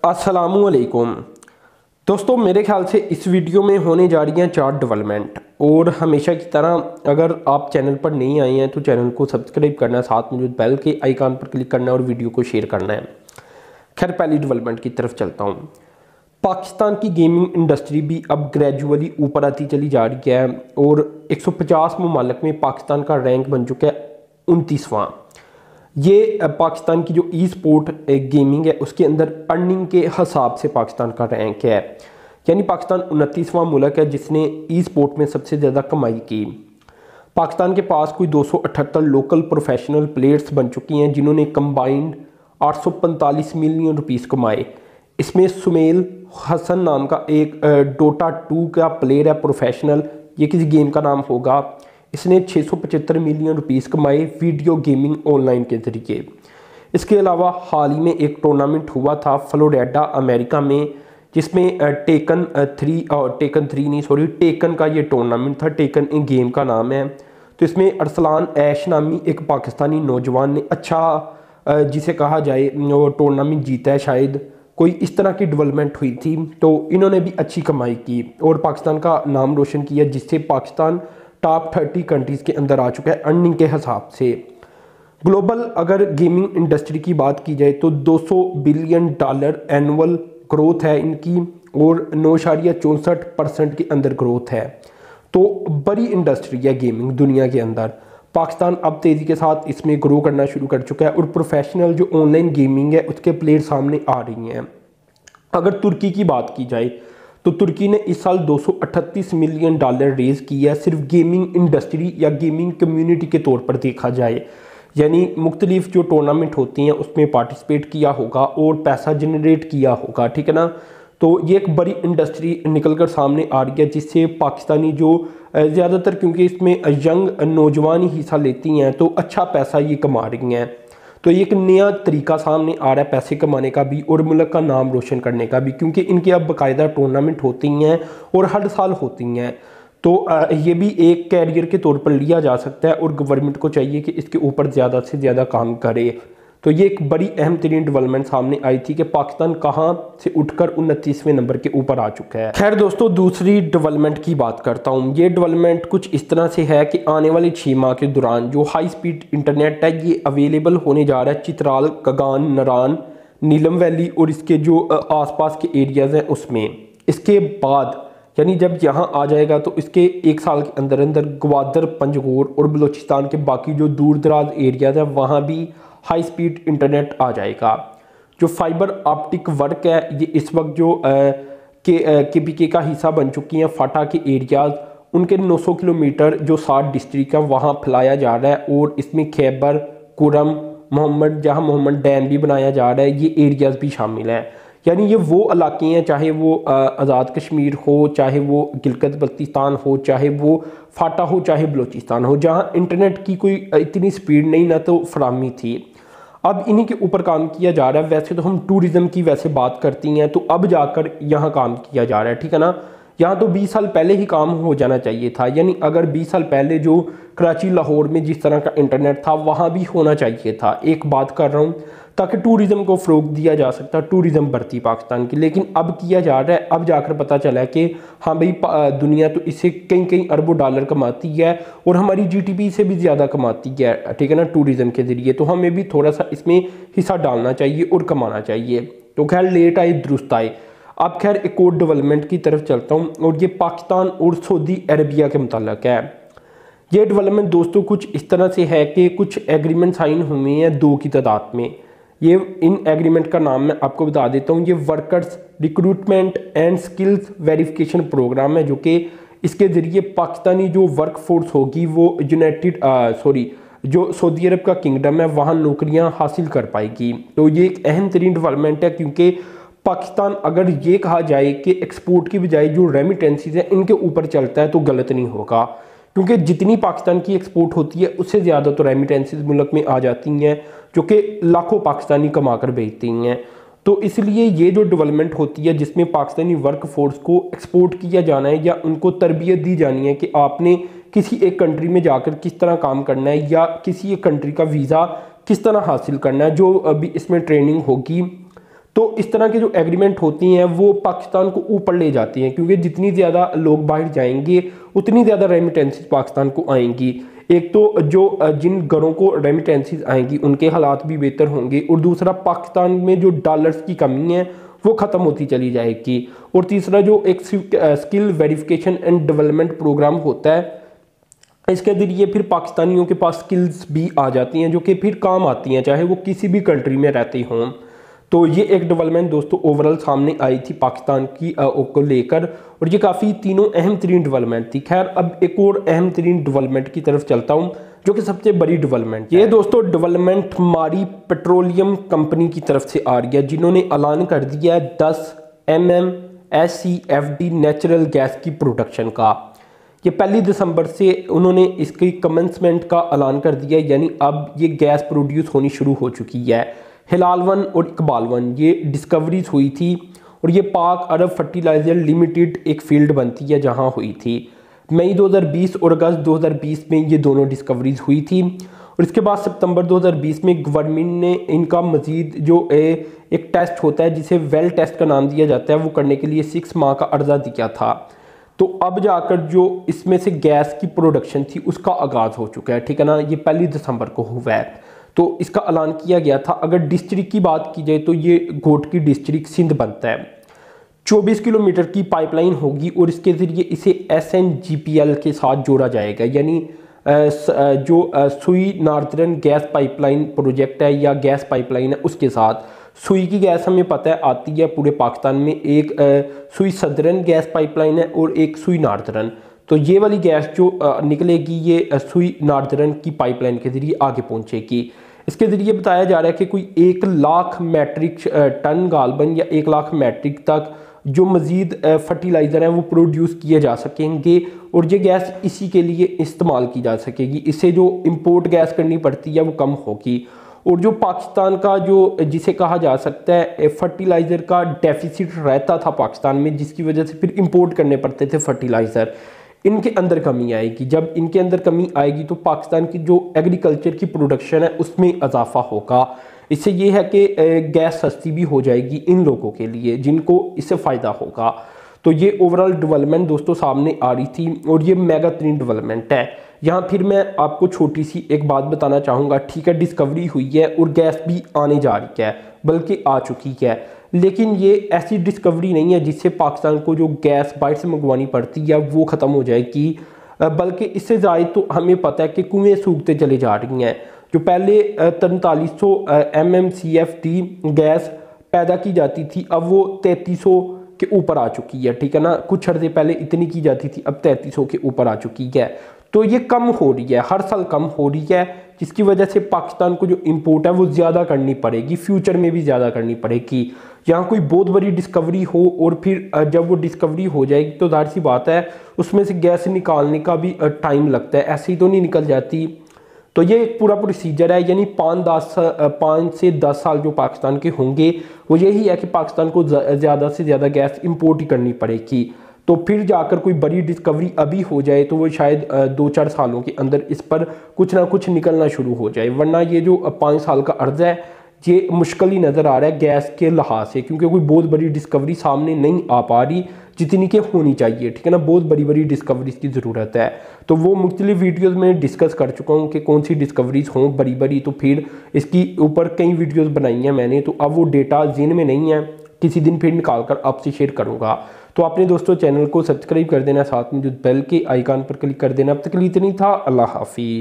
अस्सलामुअलैकुम दोस्तों, मेरे ख्याल से इस वीडियो में होने जा रही हैं 4 डेवलपमेंट। और हमेशा की तरह अगर आप चैनल पर नहीं आए हैं तो चैनल को सब्सक्राइब करना है, साथ मौजूद बेल के आइकन पर क्लिक करना है और वीडियो को शेयर करना है। खैर, पहली डेवलपमेंट की तरफ चलता हूँ। पाकिस्तान की गेमिंग इंडस्ट्री भी अब ग्रेजुअली ऊपर आती चली जा रही है और 150 ममालिक में पाकिस्तान का रैंक बन चुका है 29वां। ये पाकिस्तान की जो ई स्पोर्ट गेमिंग है उसके अंदर अर्निंग के हिसाब से पाकिस्तान का रैंक है, यानी पाकिस्तान 29वां मुल्क है जिसने ई स्पोर्ट में सबसे ज़्यादा कमाई की। पाकिस्तान के पास कोई 278 लोकल प्रोफेशनल प्लेयर्स बन चुकी हैं जिन्होंने कंबाइंड 845 मिलियन रुपीस कमाए। इसमें सुमेल हसन नाम का एक डोटा 2 का प्लेयर है प्रोफेशनल, ये किसी गेम का नाम होगा। इसने 675 मिलियन रुपीस कमाए वीडियो गेमिंग ऑनलाइन के ज़रिए। इसके अलावा हाल ही में एक टूर्नामेंट हुआ था फ्लोरिडा अमेरिका में, जिसमें टेकन का ये टूर्नामेंट था। टेकन एक गेम का नाम है। तो इसमें अरसलान ऐश नामी एक पाकिस्तानी नौजवान ने जिसे कहा जाए वो टूर्नामेंट जीता है, शायद कोई इस तरह की डेवलपमेंट हुई थी। तो इन्होंने भी अच्छी कमाई की और पाकिस्तान का नाम रोशन किया, जिससे पाकिस्तान टॉप 30 कंट्रीज़ के अंदर आ चुका है अर्निंग के हिसाब से। ग्लोबल अगर गेमिंग इंडस्ट्री की बात की जाए तो $200 बिलियन एनुअल ग्रोथ है इनकी और 9.64% के अंदर ग्रोथ है। तो बड़ी इंडस्ट्री है गेमिंग दुनिया के अंदर। पाकिस्तान अब तेज़ी के साथ इसमें ग्रो करना शुरू कर चुका है और प्रोफेशनल जो ऑनलाइन गेमिंग है उसके प्लेयर सामने आ रही हैं। अगर तुर्की की बात की जाए तो तुर्की ने इस साल $238 मिलियन रेज किया है, सिर्फ गेमिंग इंडस्ट्री या गेमिंग कम्युनिटी के तौर पर देखा जाए। यानी मुख्तलिफ जो टूर्नामेंट होती हैं उसमें पार्टिसिपेट किया होगा और पैसा जनरेट किया होगा, ठीक है ना। तो ये एक बड़ी इंडस्ट्री निकल कर सामने आ रही है, जिससे पाकिस्तानी जो ज़्यादातर, क्योंकि इसमें यंग नौजवान ही हिस्सा लेती हैं, तो अच्छा पैसा ये कमा रही हैं। तो ये एक नया तरीका सामने आ रहा है पैसे कमाने का भी और मुल्क का नाम रोशन करने का भी, क्योंकि इनकी अब बाकायदा टूर्नामेंट होती हैं और हर साल होती हैं। तो ये भी एक कैरियर के तौर पर लिया जा सकता है और गवर्नमेंट को चाहिए कि इसके ऊपर ज़्यादा से ज़्यादा काम करे। तो ये एक बड़ी अहम तरीन डेवलपमेंट सामने आई थी कि पाकिस्तान कहाँ से उठकर 29वें नंबर के ऊपर आ चुका है। खैर दोस्तों, दूसरी डेवलपमेंट की बात करता हूँ। ये डेवलपमेंट कुछ इस तरह से है कि आने वाले 6 माह के दौरान जो हाई स्पीड इंटरनेट है ये अवेलेबल होने जा रहा है चित्राल, कगान, नरान, नीलम वैली और इसके जो आसपास के एरियाज़ हैं उसमें। इसके बाद यानी जब यहाँ आ जाएगा तो इसके 1 साल के अंदर अंदर ग्वादर, पंजगोर और बलूचिस्तान के बाकी जो दूर दराज एरियाज़ हैं वहाँ भी हाई स्पीड इंटरनेट आ जाएगा। जो फाइबर ऑप्टिक वर्क है ये इस वक्त जो KPK का हिस्सा बन चुकी हैं फाटा के एरियाज़, उनके 900 किलोमीटर जो 60 डिस्ट्रिक्ट है वहाँ फैलाया जा रहा है और इसमें खैबर, कुरम, मोहम्मद डैम भी बनाया जा रहा है। ये एरियाज़ भी शामिल हैं। यानी ये वो इलाके हैं, चाहे वो आज़ाद कश्मीर हो, चाहे वो गिलगित बल्तिस्तान हो, चाहे वो फाटा हो, चाहे बलूचिस्तान हो, जहाँ इंटरनेट की कोई इतनी स्पीड नहीं ना तो फराहमी थी। अब इन्हीं के ऊपर काम किया जा रहा है। वैसे तो हम टूरिज़्म की वैसे बात करती हैं, तो अब जाकर यहाँ काम किया जा रहा है, ठीक है ना। यहाँ तो 20 साल पहले ही काम हो जाना चाहिए था। यानी अगर 20 साल पहले जो कराची, लाहौर में जिस तरह का इंटरनेट था वहाँ भी होना चाहिए था। एक बात कर रहा हूँ ताकि टूरिज़्म को फ़रोग दिया जा सकता, टूरिज़्म बढ़ती पाकिस्तान की। लेकिन अब किया जा रहा है। अब जाकर पता चला है कि हाँ भाई, दुनिया तो इससे कई अरबों डॉलर कमाती है और हमारी GDP से भी ज़्यादा कमाती है, ठीक है ना, टूरिज़्म के ज़रिए। तो हमें भी थोड़ा सा इसमें हिस्सा डालना चाहिए और कमाना चाहिए। तो खैर, लेट आए दुरुस्त आए। अब खैर एक और डेवलपमेंट की तरफ चलता हूँ और ये पाकिस्तान और सऊदी अरबिया के मुताल्लिक़ है। ये डेवलपमेंट दोस्तों कुछ इस तरह से है कि कुछ एग्रीमेंट साइन हुए हैं 2 की तादाद में। ये इन एग्रीमेंट का नाम मैं आपको बता देता हूँ। ये workers recruitment and skills verification programme है, जो कि इसके ज़रिए पाकिस्तानी जो वर्क फोर्स होगी वो जो सऊदी अरब का किंगडम है वहाँ नौकरियाँ हासिल कर पाएगी। तो ये एक अहम तरीन डेवलपमेंट है, क्योंकि पाकिस्तान अगर ये कहा जाए कि एक्सपोर्ट की बजाय जो रेमिटेंसीज हैं इनके ऊपर चलता है तो गलत नहीं होगा, क्योंकि जितनी पाकिस्तान की एक्सपोर्ट होती है उससे ज़्यादा तो रेमिटेंसीज मुल्क में आ जाती हैं, जो कि लाखों पाकिस्तानी कमा कर बेचती हैं। तो इसलिए ये जो डेवलपमेंट होती है जिसमें पाकिस्तानी वर्क फोर्स को एक्सपोर्ट किया जाना है या उनको तरबियत दी जानी है कि आपने किसी एक कंट्री में जाकर किस तरह काम करना है या किसी एक कंट्री का वीज़ा किस तरह हासिल करना है, जो अभी इसमें ट्रेनिंग होगी तो इस तरह के जो एग्रीमेंट होती हैं वो पाकिस्तान को ऊपर ले जाती हैं, क्योंकि जितनी ज़्यादा लोग बाहर जाएंगे उतनी ज़्यादा रेमिटेंसीज पाकिस्तान को आएंगी। एक तो जो जिन घरों को रेमिटेंसीज आएंगी उनके हालात भी बेहतर होंगे, और दूसरा पाकिस्तान में जो डॉलर्स की कमी है वो ख़त्म होती चली जाएगी। और तीसरा जो एक skill verification and development programme होता है, इसके ज़रिए फिर पाकिस्तानियों के पास स्किल्स भी आ जाती हैं जो कि फिर काम आती हैं, चाहे वो किसी भी कंट्री में रहते हों। तो ये एक डेवलपमेंट दोस्तों ओवरऑल सामने आई थी पाकिस्तान की को लेकर, और ये काफ़ी तीनों अहम तरीन डेवलपमेंट थी। खैर अब एक और अहम तरीन डेवलपमेंट की तरफ चलता हूँ, जो कि सबसे बड़ी डेवलपमेंट ये दोस्तों डेवलपमेंट मारी पेट्रोलियम कंपनी की तरफ से आ रही है, जिन्होंने ऐलान कर दिया है 10 mm SCFD नेचुरल गैस की प्रोडक्शन का। ये 1 दिसंबर से उन्होंने इसकी कमेंसमेंट का ऐलान कर दिया, यानी अब ये गैस प्रोड्यूस होनी शुरू हो चुकी है। हिलाल 1 और इकबाल 1 ये डिस्कवरीज हुई थी, और ये पाक अरब फर्टिलाइजर लिमिटेड एक फील्ड बनती है जहां हुई थी। मई 2020 और अगस्त 2020 में ये दोनों डिस्कवरीज हुई थी, और इसके बाद सितंबर 2020 में गवर्नमेंट ने इनका मजीद जो एक टेस्ट होता है जिसे वेल टेस्ट का नाम दिया जाता है, वो करने के लिए 6 माह का अर्जा दिया था। तो अब जाकर जो इसमें से गैस की प्रोडक्शन थी उसका आगाज़ हो चुका है, ठीक है ना। ये 1 दिसंबर को हुआ है, तो इसका ऐलान किया गया था। अगर डिस्ट्रिक्ट की बात की जाए तो ये घोटकी डिस्ट्रिक्ट सिंध बनता है। 24 किलोमीटर की पाइपलाइन होगी, और इसके ज़रिए इसे SNGPL के साथ जोड़ा जाएगा, यानी जो सुई नार्दर्न गैस पाइपलाइन प्रोजेक्ट है या गैस पाइपलाइन है उसके साथ। सुई की गैस हमें पता है आती है पूरे पाकिस्तान में, एक सुई सदरन गैस पाइपलाइन है और एक सुई नार्दर्न। तो ये वाली गैस जो निकलेगी ये सुई नार्दर्न की पाइपलाइन के ज़रिए आगे पहुंचेगी। इसके ज़रिए बताया जा रहा है कि कोई 1 लाख मैट्रिक टन गालबन या 1 लाख मैट्रिक तक जो मज़ीद फर्टिलाइज़र हैं वो प्रोड्यूस किए जा सकेंगे, और ये गैस इसी के लिए इस्तेमाल की जा सकेगी। इससे जो इंपोर्ट गैस करनी पड़ती है वो कम होगी। और जो पाकिस्तान का जो जिसे कहा जा सकता है फर्टिलाइज़र का डेफिसिट रहता था पाकिस्तान में, जिसकी वजह से फिर इंपोर्ट करने पड़ते थे फर्टिलाइज़र, इनके अंदर कमी आएगी। जब इनके अंदर कमी आएगी तो पाकिस्तान की जो एग्रीकल्चर की प्रोडक्शन है उसमें इजाफा होगा। इससे ये है कि गैस सस्ती भी हो जाएगी इन लोगों के लिए जिनको इससे फ़ायदा होगा। तो ये ओवरऑल डेवलपमेंट दोस्तों सामने आ रही थी, और ये मेगा तरीन डेवलपमेंट है। यहाँ फिर मैं आपको छोटी सी एक बात बताना चाहूँगा, ठीक है डिस्कवरी हुई है और गैस भी आने जा रही है, बल्कि आ चुकी है, लेकिन ये ऐसी डिस्कवरी नहीं है जिससे पाकिस्तान को जो गैस बाहर से मंगवानी पड़ती है वो ख़त्म हो जाएगी, बल्कि इससे ज़ायद तो हमें पता है कि कुएँ सूखते चले जा रही हैं। जो पहले 4300 MMCFD गैस पैदा की जाती थी, अब वो 3300 के ऊपर आ चुकी है, ठीक है ना। कुछ अर्से पहले इतनी की जाती थी, अब 3300 के ऊपर आ चुकी है। तो ये कम हो रही है, हर साल कम हो रही है, जिसकी वजह से पाकिस्तान को जो इंपोर्ट है वो ज़्यादा करनी पड़ेगी, फ्यूचर में भी ज़्यादा करनी पड़ेगी। यहाँ कोई बहुत बड़ी डिस्कवरी हो और फिर जब वो डिस्कवरी हो जाएगी तो जाहिर सी बात है उसमें से गैस निकालने का भी टाइम लगता है, ऐसे ही तो नहीं निकल जाती। तो ये एक पूरा प्रोसीजर है, यानी 5 से 10 साल जो पाकिस्तान के होंगे वो यही है कि पाकिस्तान को ज़्यादा से ज़्यादा गैस इंपोर्ट ही करनी पड़ेगी। तो फिर जाकर कोई बड़ी डिस्कवरी अभी हो जाए तो वो शायद 2-4 सालों के अंदर इस पर कुछ ना कुछ निकलना शुरू हो जाए, वरना ये जो 5 साल का अर्जा है ये मुश्किल ही नज़र आ रहा है गैस के लिहाज से, क्योंकि कोई बहुत बड़ी डिस्कवरी सामने नहीं आ पा रही जितनी कि होनी चाहिए, ठीक है ना। बहुत बड़ी बड़ी डिस्कवरीज की ज़रूरत है। तो वो मुख्तलिफ वीडियोज़ में डिस्कस कर चुका हूँ कि कौन सी डिस्कवरीज हों बड़ी बड़ी, तो फिर इसकी ऊपर कई वीडियोज़ बनाई हैं मैंने, तो अब वो डेटा ज़हन में नहीं है, किसी दिन फिर निकाल कर आपसे शेयर करूँगा। तो आपने दोस्तों चैनल को सब्सक्राइब कर देना, साथ में जो बेल के आइकन पर क्लिक कर देना। अब तक के लिए इतना ही था, अल्लाह हाफिज़।